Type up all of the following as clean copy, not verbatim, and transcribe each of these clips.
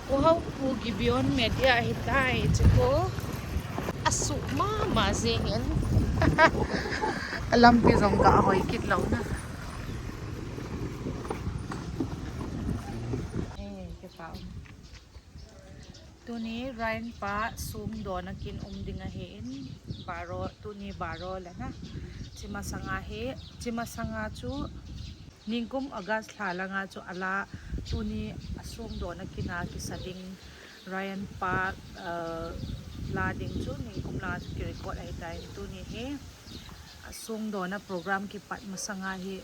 Wow, pugi beyond media hitay. Tsako, asuk mama zingin. Alam pizong ka ahoy kitlaw na. Tuni Ryan pa sum do nakin dingahin baro tuni baro lana cimasanga chu ningkum agas thala nga chu ala tuni asum do nakina kisading Ryan pa lading chu ningkum la chu record ai tai tuni he asum do na program ki pat masanga hi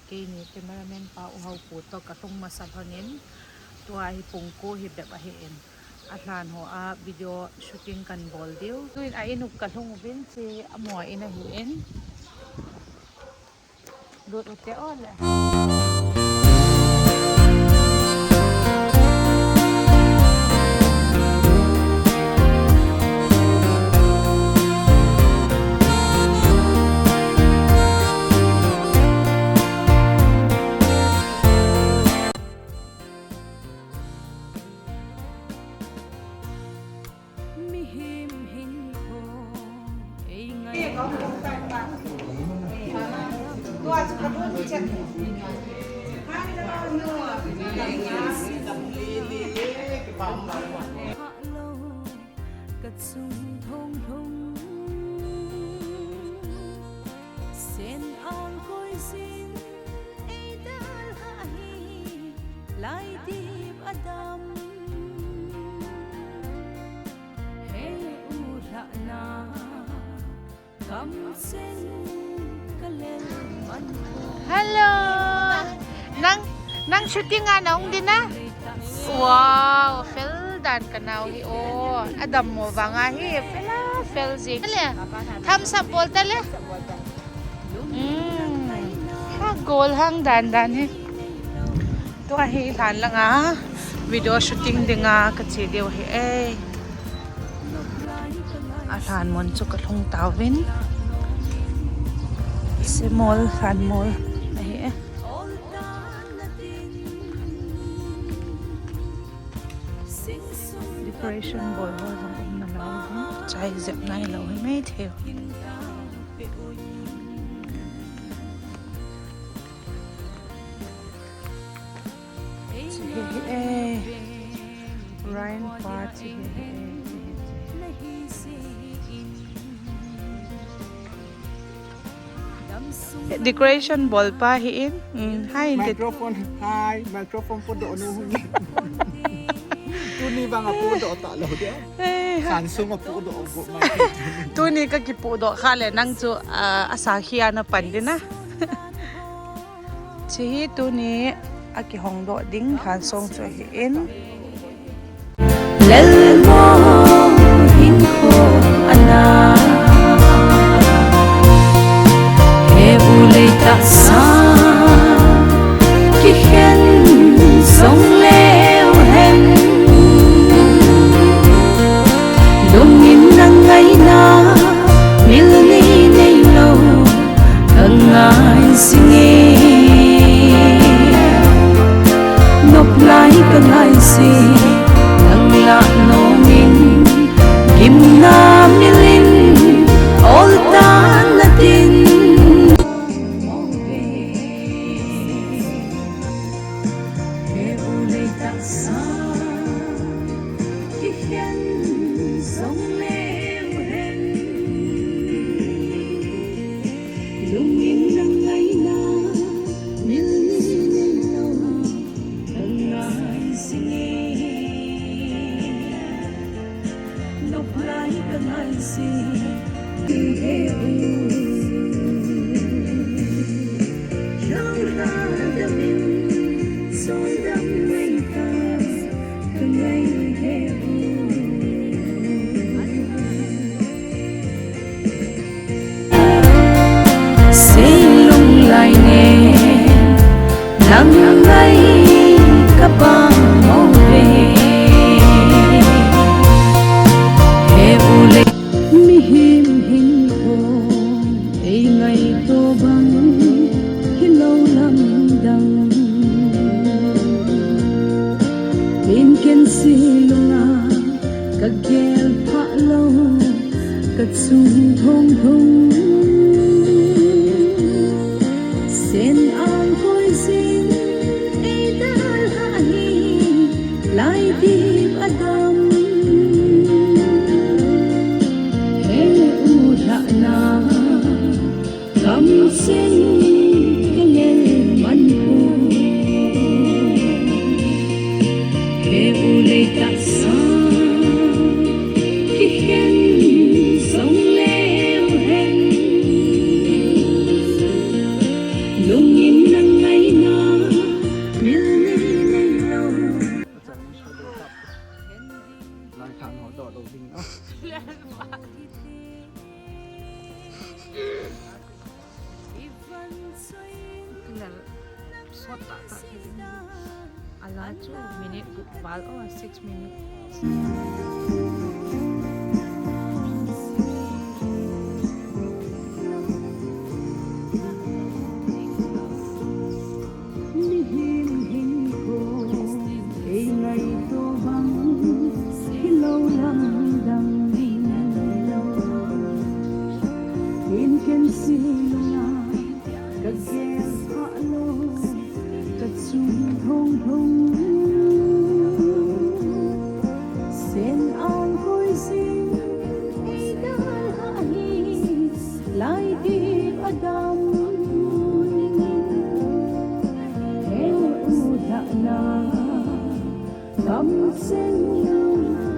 ke ni cameraman pa uhaw puto katong masabhanin tuai pungko hi beba hen atlan ho a video shooting kan bol diu tuin a inuk kalhong bin si amo ina hiin dot ute ole Hello, nang shooting nga naong din na. Wow, fel dan kanaw hi o. Adam mo ba nga hi? Fel zik. Thumbs up bol tale. Ha goal hang dan hi. To hi lan lang ah. Video shooting din nga katsi dew hi eh. Alan mon chu kalhong tawin. Simol han mol nahi eh. Decoration ball ho hong na law chai zep nai law hi mai theo. Eh Ryan party decoration ball pa hiin hi microphone hi microphone po do no huni tuni ba nga po do ta law dia Samsung po do go tuni ka ki po do khale nang chu asahi ana pandina chi tuni aki hongdo ding han song chu hiin lel mo hin ko ana ta sa ki hen song leo hen lungin nang ngày na mil ni nei lo thang ngai singe nop lai ka ngai si nang la no min kim na milin all ta na tin nắng ngay các băng màu về hè u lệ mi him hình hồn silunga kagel phalo katsung thong thong sen ang koi sin edal hahi lai dip adam he uda na kam sen kagel man ko he ulay ta sa kihen song leo hen lung in nang ngày na miên lên lâu ลายทางเขาดอดลงดิงเนาะ Ala 2 minute bal 6 minutes lai đi adam he uda na kam sen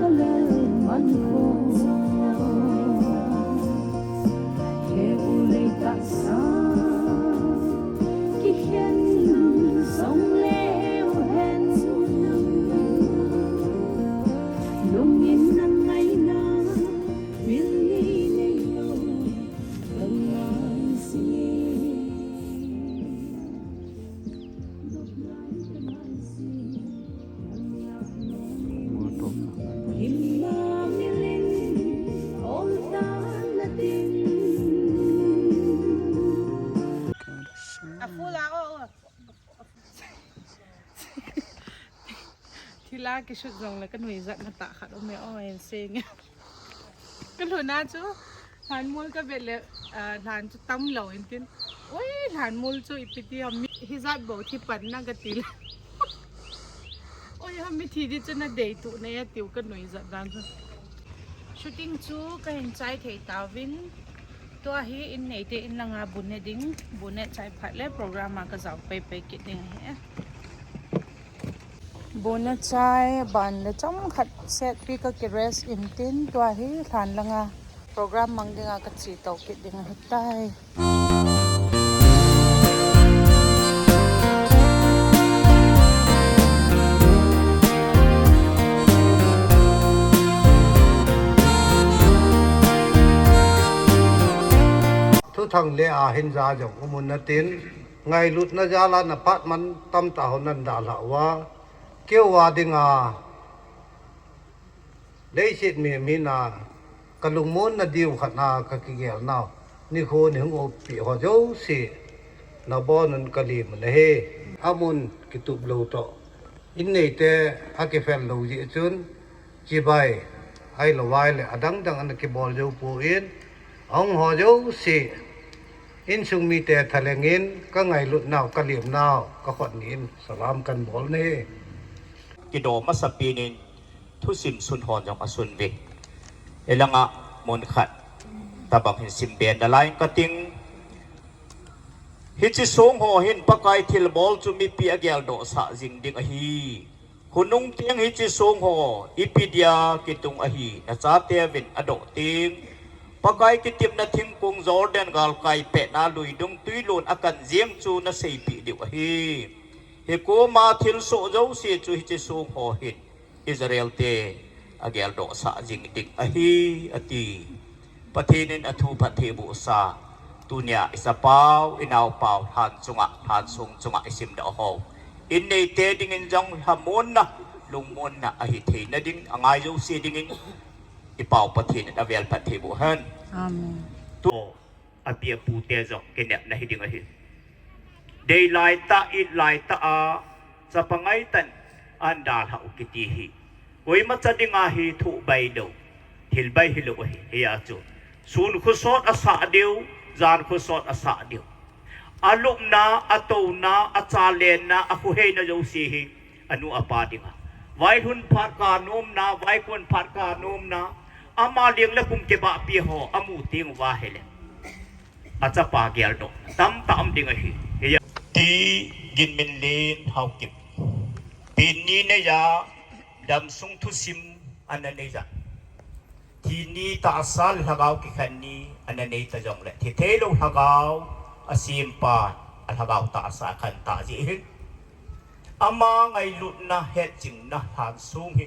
kalal man ko he ulay ta sa kihen song leo hen lung in nang ngày na miên lên lâu thì la cái sự dòng là cái nồi giận là tạ khát ông mẹ ơi xinh cái nồi na chú hàn môi cái việc là hàn chú tắm lẩu em tin ôi hàn môi chú ít đi hầm hi giặt bộ thì bẩn na cái tí ôi hầm thì đi cho nó đầy tụ này tiểu cái nồi giận đang rồi shooting chú cái hình trái thấy tao vin tua hi in này thì in là ngà bún này trái phải lấy program mà cái dạo pe pe cái này hết bún này trái bàn là trong khát set pi cái rest in tin tua hi thàn là ngà program mang đi ngà cái chỉ tàu cái đi ngà hết tai thu thằng lệ hình ra giống của một tiền ngày lụt nó ra là phát man tâm tạo nên đã lão wa kêu wa đi ngà lấy xịt mì na cái lùng muốn là điều khát na cái kia nào ni khô ni hung bị họ dấu xị là bao nên cái gì mà này amun cái tụp lâu to in này te cái phần lâu gì chun chỉ bài hay là vai là đắng đắng anh cái bò dấu phụ yên ông họ dấu xị in sung mi te thalengin ka ngai lut naw ka liam naw ka khot nin salam kan bol ne kido masapinin thu sim sun hon jong asun ve elanga mon khat tabak hin sim ben dalai ka ting hichi song ho hin pakai thil bol chu mi pi agel do sa jing ding a hi hunung tiang hichi song ho ipidia kitung a hi na cha te vin ado ting pakai kitip na thingkung Jordan gal kai pe na lui dung tui lon akan ziang chu na sei pi diu hi he ko ma thil so jo se chu hi che so ho hin Israel te agel do sa jing dik a hi ati pathinin athu pathe bu sa tunya isa pau inaw pau han sung chunga isim da ho in nei te ding in jong hamon na lungmon na a hi the na ding angai jo se ding in ipau pathin avel pathe bu han amen to apia pu te zo kenep na hiding a hi daylight ta it light ta a sa pangai tan andal ha ukiti hi oi ma cha dinga hi thu bai do hil bai hilu hi ya chu sun khu sot asa deu zan khu sot asa deu alum na ato na achalen na aku he na jo si hi anu apa dinga vai hun phat ka nom na vai kon phat ka nom na ama liang la kum ke ba pi ho amu ting wa hele acha pa gyal do tam tam dinga hi ya ti gin min len hau kip pin ni ne ya dam sung thu sim anane jaทีนี้ตาสัลฮะกาวกิขันนี้อันนี้ตาจงเลยที่เทลงฮะกาวอาศิมปาอันฮะกาวตาสัขันตาจีหินอามาไงลุดนะเฮ็ดจิงนะทานสูงหิ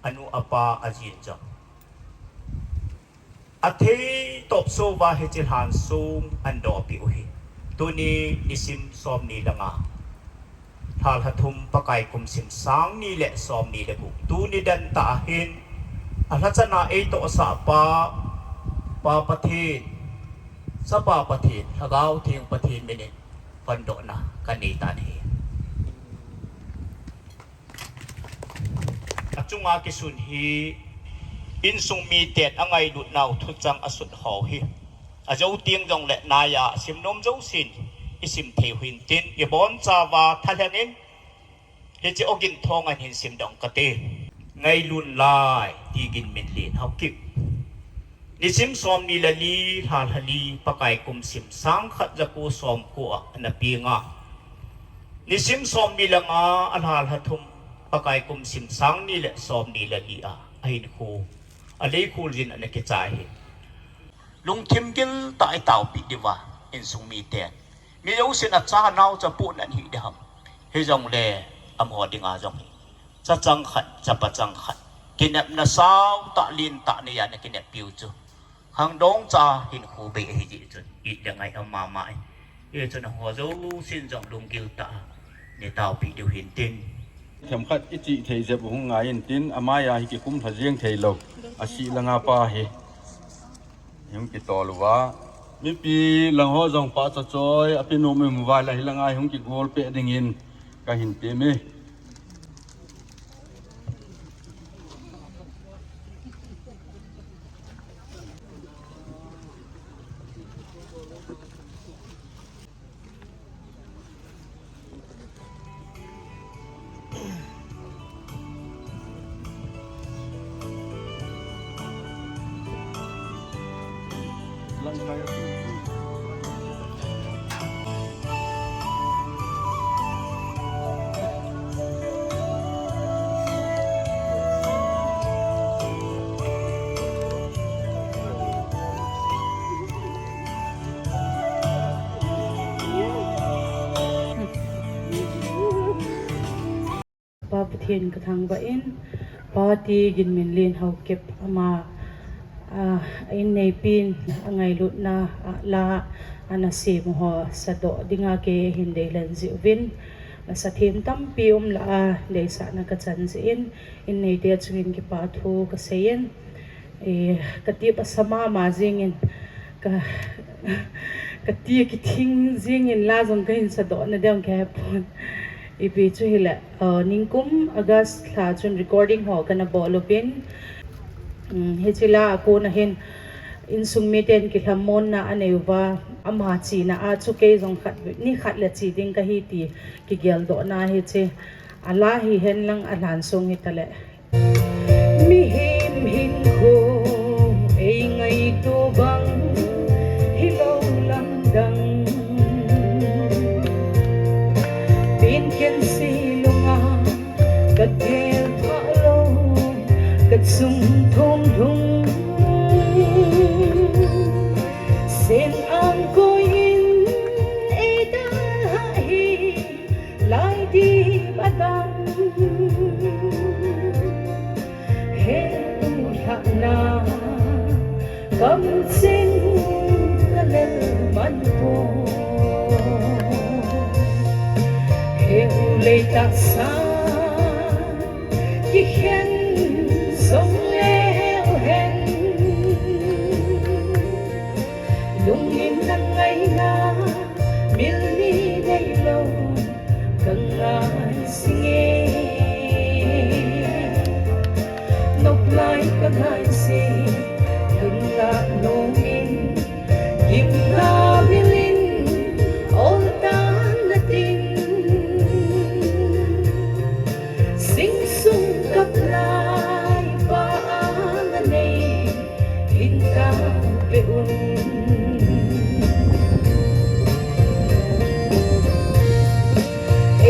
อนุอปาอาจินจังอาเทตบโซวาเฮจิทานสูงอันดอปิวหิตัวนี้นิสิมซอมนี้ละงาทาลหัทุมปะไก่กุมสิมสังนี้แหละซอมนี้ละบุตัวนี้ดันตาหินอันนั้นจะน่าโตสาปาประเทศสปาประเทศถ้าเราทิ้งประเทศไม่เนี่ยฟันโดนะกันนี่ตานี่จุงอากิสุนฮีอินสุงมีเตดอังไงดุดนาวทุจังอสุดหอฮีอาเจ้าเตียงจงและนายาสิมนมเจ้าสินอิสิมเทวินตินยบอนจาวาทะเลนินเฮจิโอกินทองอันหินสิมดองกะเตไงลุนลายที่กินเมนเลนเฮากิบนิสิมซอมนิลลีหาลลีปะไก่กุมสิมสังขัดจะกูซอมกูอันปีงานิสิมซอมนิลงาอันหาลทุมปะไก่กุมสิมสังนี่แหละซอมนิลลีอาไอ้นคูอะไรคูลินอันเกจายลุงทิมกิลตายเต่าปีดีว่าอินสุงมีเตนมีเจ้าสินอาจารย์นาวจะพูดนั่นหิเดียมเฮจงเลอมหอดิงาจงจะจังขัดจะประจังขัดกินเนบนาสาวตะลินตะเนียนกินเนบปิวจูหังดงจ่าหินคูเบะฮิจิจุนอียังไงเอามาไม่จุนหัวจูสินจงลุงกิลตะเนี่ยเต่าปีดูหินตินสำคัญอิจิเทเจ็บหงายตินอามายาฮิกิคุมทะเจียงเทโลอาศิลังอาปาเฮยงกิตอลวะมีปีลังหัวจงปาจะจอยอภิโนมมวายละฮิลังอายหงกิโกลเปะดิงินกะหินเตเมลังกายปาปเทียนกระทังบะเอ็นปาตีกินเมนเลนเฮาเก็บมาไอ้ในปีนไงลุดนาลาอันเสียมหัวสะดอดิงาเกหินเดลันจิวินสะเทียมตั้มปีอมลาเดสานักจันเซียนอินในเดียจวินกิปาทูกเซียนกติปัสมามาจิงินกติกิทิ้งจิงินลาจงกันสะดอนะเดียงแค่ปนอีปีจุฮิละนิงกุมอากาศลาจน recording หัวกันนะบอลบินเฮจิลากูนะเห็นอินสุมเมเดนกิลามอนนะอันเอวาอามาจีนะอาจุเกยจงขัดนี่ขัดละจีดิงกะฮีตีกิเกลโดนะเฮเจอาลาฮิเห็นลังอาลานทรงฮิตะเลมิหิมหินโคเอไงตัวบังฮิโลลังดังปีนเขียนสีลงอากัดเกลทะโลกัดซุ่มทงทุงเส้นอังโกยินเอดาฮีลายดีบัดังเฮตุหักนากำสิงกะเลมันโกเฮอุเลตักซาที่เห็นสงเลวเห็นลุงยินนังไงนามิลนีได้โลกังไงสิเง ngai si lung la no min kim la bilin ol tan la tin sing sung kap lai pa ang nei hin ka pe un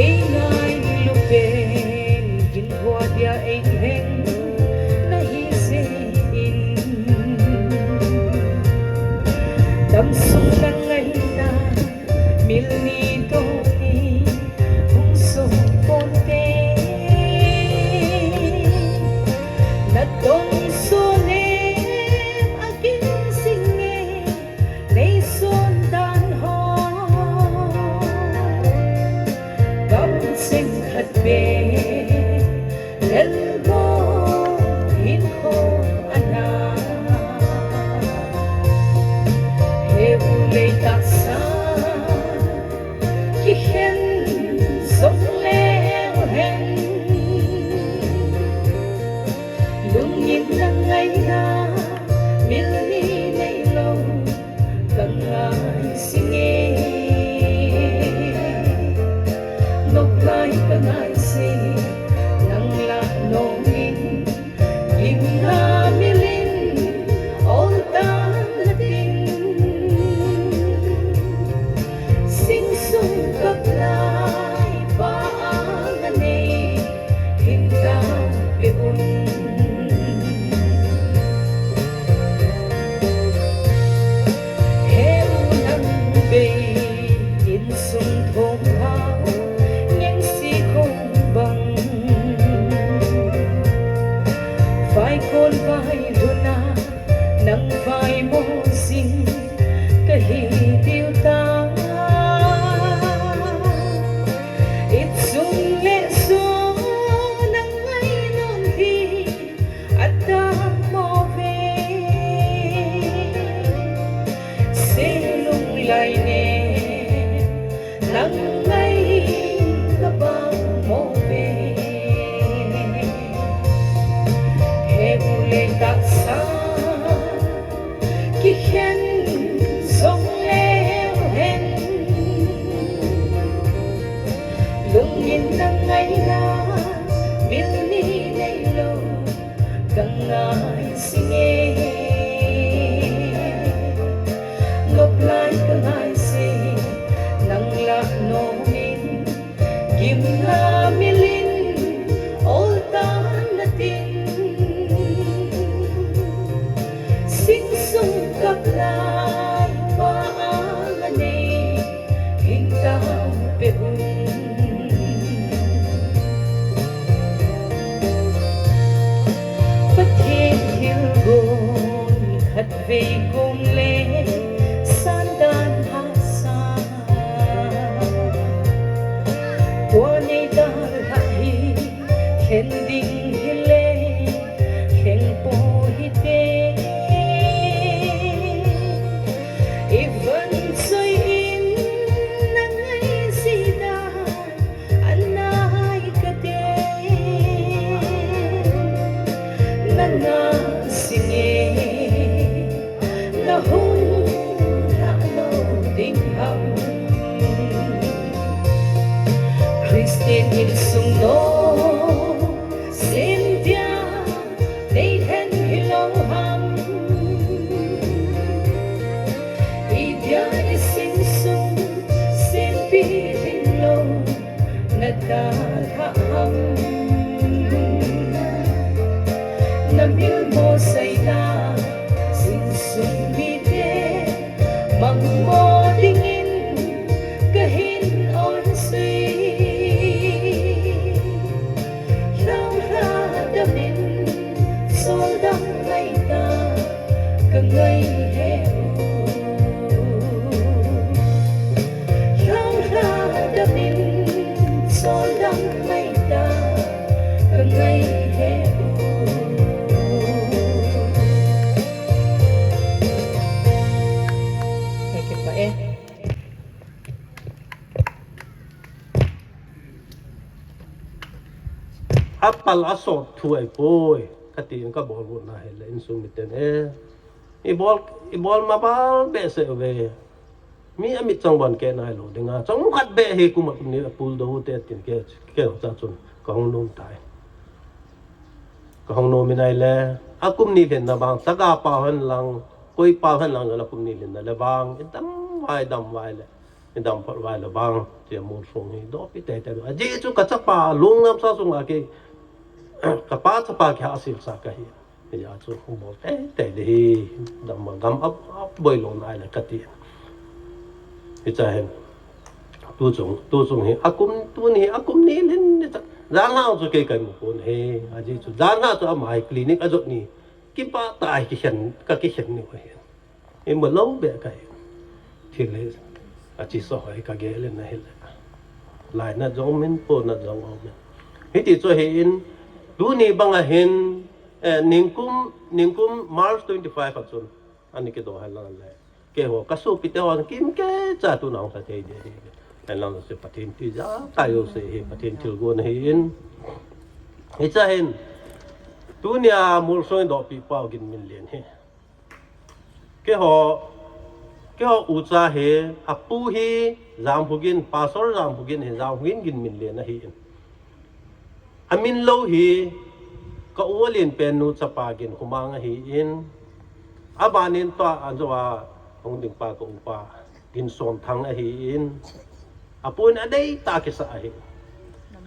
ai ngai lu pen gin hoa dia ai heng na hi se in dam sung lang ngai na mil ni to ni hung so pon te na dong so ne akin sing ne nei son dan ho gam sing khat be el bo in ho ana he u le ta sa ki hen song le hen lung yin lang ngay na mil ni nay lo kang ai singe nốc lai kang ai si nang la no min im na milin ol tan la tin sing sung kap lai pa ang nei hin ka pe un he unang be in sung thong hao nhang si không bằng vai con vai runa nang vai mo sing kahi tiêu ta ít sung le so nang ai non thi at ta mo ve se lung lai ne nang ai ka bang mo ve he u le ta sa ki hen song le hen lung yin nang ai na mil ni nei lo kang ai singe ngọc lai kang ai si nang la no min kim la milin ol tan la tin sing sung kap lai pa ang nei hin ka pe un bất thiên hill gôn khát về cùng lên san đan hạ sa qua nay ta hạ hi khen ding hi le khen po hi te even say in nang ai si da anai ka te nana singe na hun na no ding ham Christine in sung no Cynthia they hen hilong ham Idia is sing sung sen pi hin lo na ta ham na mil mo say na sing sung mi te mang mo dingin kahin on sui rau ra damin sol dam ngay ta ka ngay he rau ra damin sol dam ngay ta ka ngay he apal asot thuai poi katin ka bol bu na hele in sumiten i bol mabal be se ve mi amit chang ban ke na lo dinga chang khat be he ku ma ni pul do te tin ke cha chun ka hong nom tai ka hong nom nai le akum ni len na bang taka pa han lang koi pa han lang la kum ni len na le bang dam vai le dam par vai le bang che mu song ni do pi te a ji chu ka cha pa lung nam sa sung a ke ka pa cha pa kya asil sa ka hi ya chu hong bo te de hi dam ma gam ap boi lo nai le ka ti cha hen tu chung hi akum tu ni akum ni len za na chu ke kai mu kon he a ji chu za na chu a mai clinic a jot ni ki pa tai ki hen ka ki hen ni ho he em mo lo be kai thi le a chi so hai ka ge le na he lai na jong men po na jong o men he ti chu he in tu ni bang a hen ningkum March 25 a chun ani ke do ha la le ke ho ka su pi te on kim ke cha tu nang sa te de en lang se patin ti ja ta yo se he patin til gon he in he cha hen tu nia mul soin do pi pao gin min len he ke ho u cha he apu hi jam bugin pasor jam bugin he jam bugin gin min len na hi amin lo hi ka ualin pen nu cha pa gin humang hi in abanin to anjowa hong ding pa ko upa gin som thang a hi in apun adai ta ke sa hi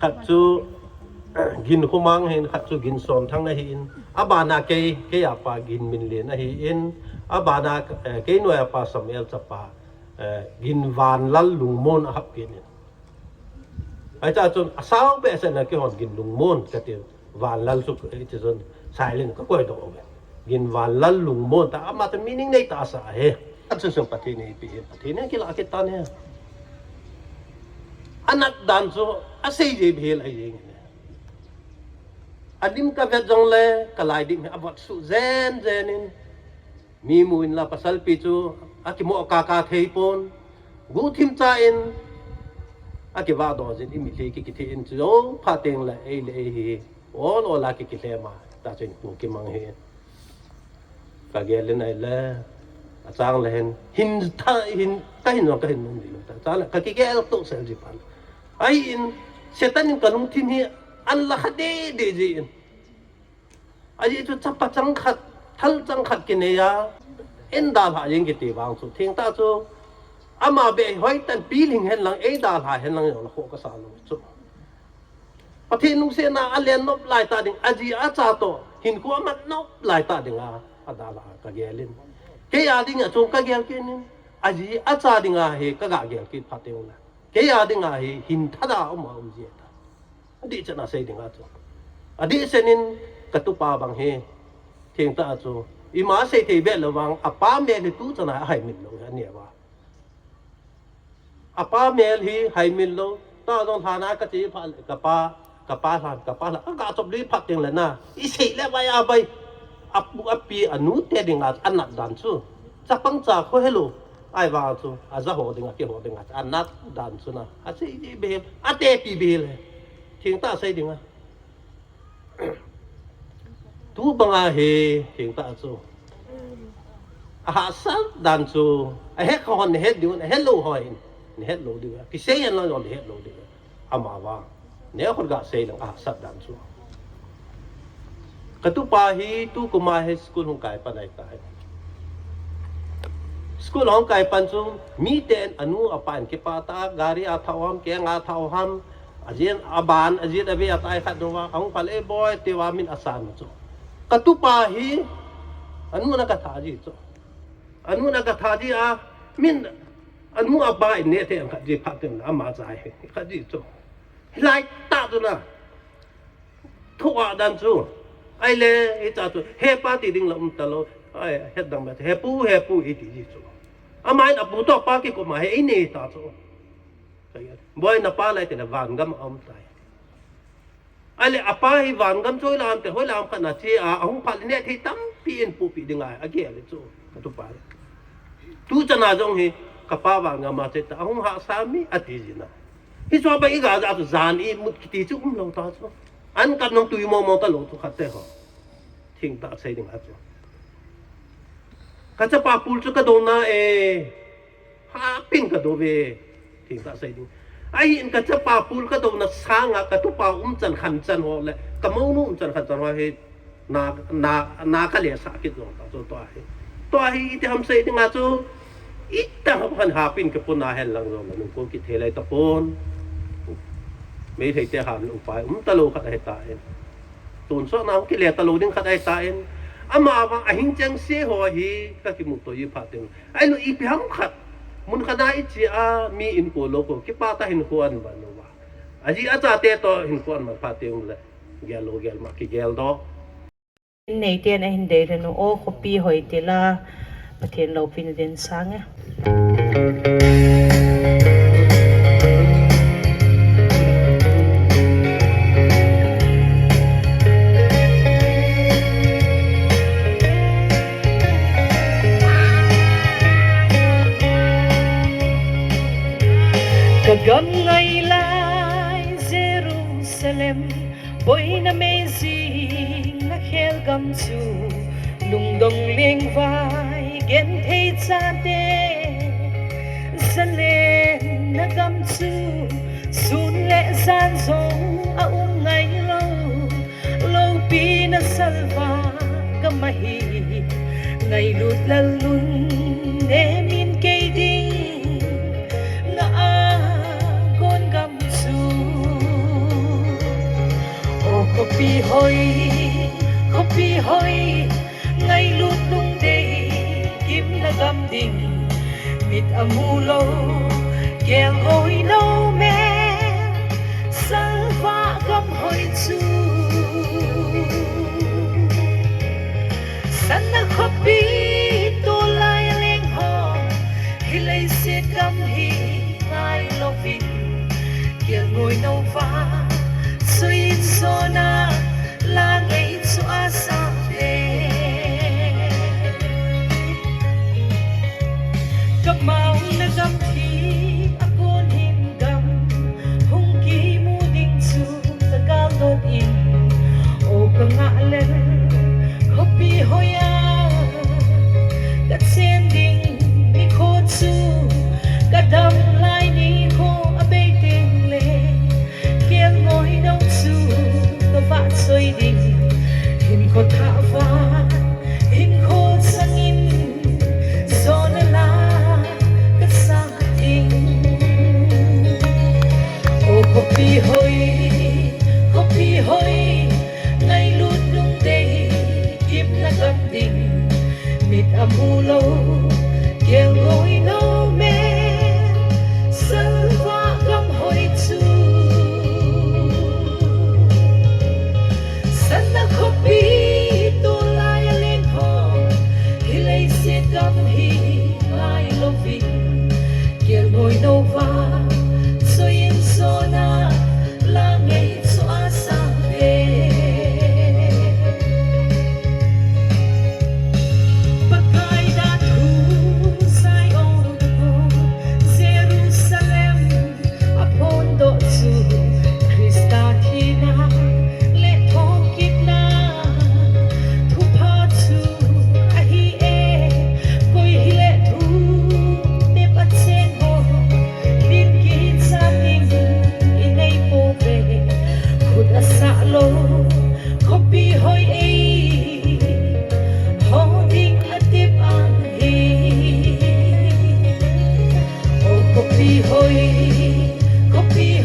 khat chu gin humang hen khat chu gin som thang a hi in abana ke ya pa gin min len a hi in abana ke no ya pa samel cha pa gin van lal lung mon a hap kin ai cha chu asao be sa na ke hon gin lung mon ka te van lal su ke ti zon silent ka ko do gin van lal lung mon ta ama ta meaning nei ta sa he chu sum pati nei pi pati nei ki la ke ta ne anak dan so asai je bhel ai je adim ka vet jong le kalai dim abot su zen in mi muin la pasal pi chu akimo ka thei pon gu thim cha in akiwa do jin imi le ki the in chu pha teng la ei le hi all ola ki le ma ta chen ku ki mang he ka ge le nai le a chang le hin ta hin no ka hin nong ni ta cha la ka ki ge to sel ji pan ai in setan in kalung thin hi an la khade de ji in ai chu chapa chang khat thal chang khat ki ne ya en da la yin ki ti wang chu thing ta chu ama be hoi tan pi ling hen lang e da la hen lang yo la ho ka sa lo chu pathin nung se na alen nop lai ta ding aji a cha to hin ko mat nop lai ta ding a adala ka gelin ke ya ding a chung ka gel ke nin aji a cha ding a he ka ga gel ki phateu na ke ya ding a he hin thada o ma um je ta di chana sei ding a chu adi senin ka tu pa bang he thing ta chu i ma sei thei be lo wang apa me le tu chana hai min lo ya ne wa apa me hi hai min lo ta dong thana ka ti pha ka pa la ka chop li phat ting le na i sei le ba ya bai apu api anu te ding a anat dan chu cha pang cha kho hello ai wa chu a za ho ding a ke ho ding a anat dan chu na a sei ji be a te pi be le thing ta sei ding a tu bang a he thing ta chu a ha sa dan chu a he khon he ding hello hoi ni hello ding ki sei an lo hello ding ama wa ne khon ga sei lang a sa dan chu katu pa hi tu kuma he school hong kai pa nai ta school hong kai pan chu mi ten anu apan ke pa ta gari a thawam ke nga thawham ajien aban ajien ave atai khat do wa hong pal e boy te wa min asan chu katu pa hi anu na ka tha ji chu anu na ka tha ji a min anu aba ne te ang khat ji phat ten ama zai khat ji chu lai ta tu na thua dan chu ai le i cha chu he pa ti ding lam ta lo ai he dang ba he pu i ti ji chu amai na pu to pa ki ko ma he ni ta chu boy na pa lai te na van gam am tai ai le apa hi van gam choi lam te hoi lam kha na chi a hong phal ne thi tam pi en pu pi ding ai a ge le chu ka tu pa tu cha na jong hi ka pa van gam ma te ta hong ha sa mi a ti ji na hi so ba i ga za zan i mut ki ti chu lo ta chu an kan nong tu mo ta lo chu khat te ho thing ta sai ding ato ka cha pa pul chu ka do na ha pin ka do ve thing ta sai ding ai in ka cha pa pul ka do na sanga ka tu pa chan khan chan ho le ka mau nu chan khan chan ho he na ka le sa ki do ta to ai ti ham sai ding a chu ita han ha pin ka pun na hel lang ro nu ko ki thelai ta pon mấy thầy te ham lu pai ta lo khat ai ta en tun so na ki le ta lo ding khat ai ta en ama wa a hing chang se ho hi ka ki mu to yi pha teng ai lo i pi ham khat mun khana I chi a mi in ko lo ko ki pa ta hin ko an ba no wa aji a cha te to hin ko an ma pha teng le gel lo gel ma ki gel do nei ten a hin de no o khopi hoi te la pathen lo pin den sang e Kagam ngay lai Jerusalem Boy na amazing na khel gam chu lung dong ling vai gen thei cha de zalen na gam chu sun le san zong a ngay lo pi na salva kamahi ngay lut lalun ne min kay ding Kopi hoi ngay lut lung day kim na gam ding mit amulo kel hoi no me salva gam hoi chu sana kopi to lai leng ho hilai se gam hi ngai lovin kel hoi no va suy sona la ngay su asa kamau na gam thi akon hin gam hung ki mu ding su tagal dot in o kangalen kopi hoya that sending ni ko chu kadam lai ni ko abating le kiel ngoi nong su vạn soi đình hình có thả vạn hình khô sangin gió na la cất xa tình ô kopi hoi ngay lút lung day kim na gam tình mít amulo kêu ngồi nâu me salva gam hoi chu sana kopi to lai len ho hilai se gam hi ngai lovin kel ngoi no va so yin sona la ngay so asa de pakai da thu sai on the Jerusalem upon do su Christa thina kopi hoi holding a dip on he oh kopi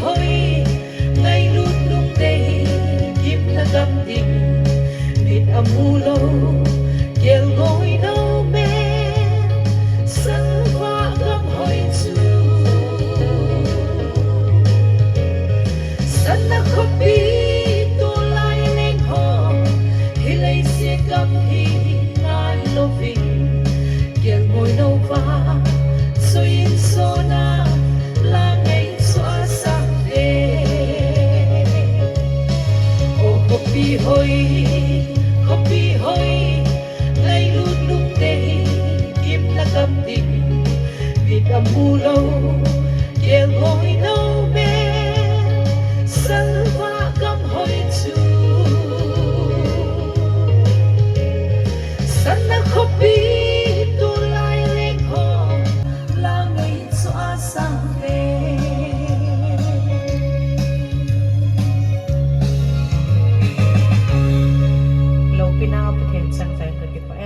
hoi ngay lut lung day kim na gam ding mit amulo kel ngoi no me salva gam hoi chu sana kopi gam hi ngai lovin kel ngoi no va so yin sona la ngay so asa de o kopi hoi Lâu pina pa thiện sang sang cái kiểu vậy.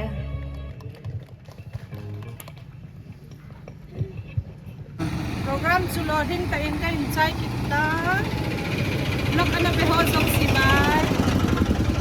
Program sulo din kain kain chai kita. Lok ana behol song siba.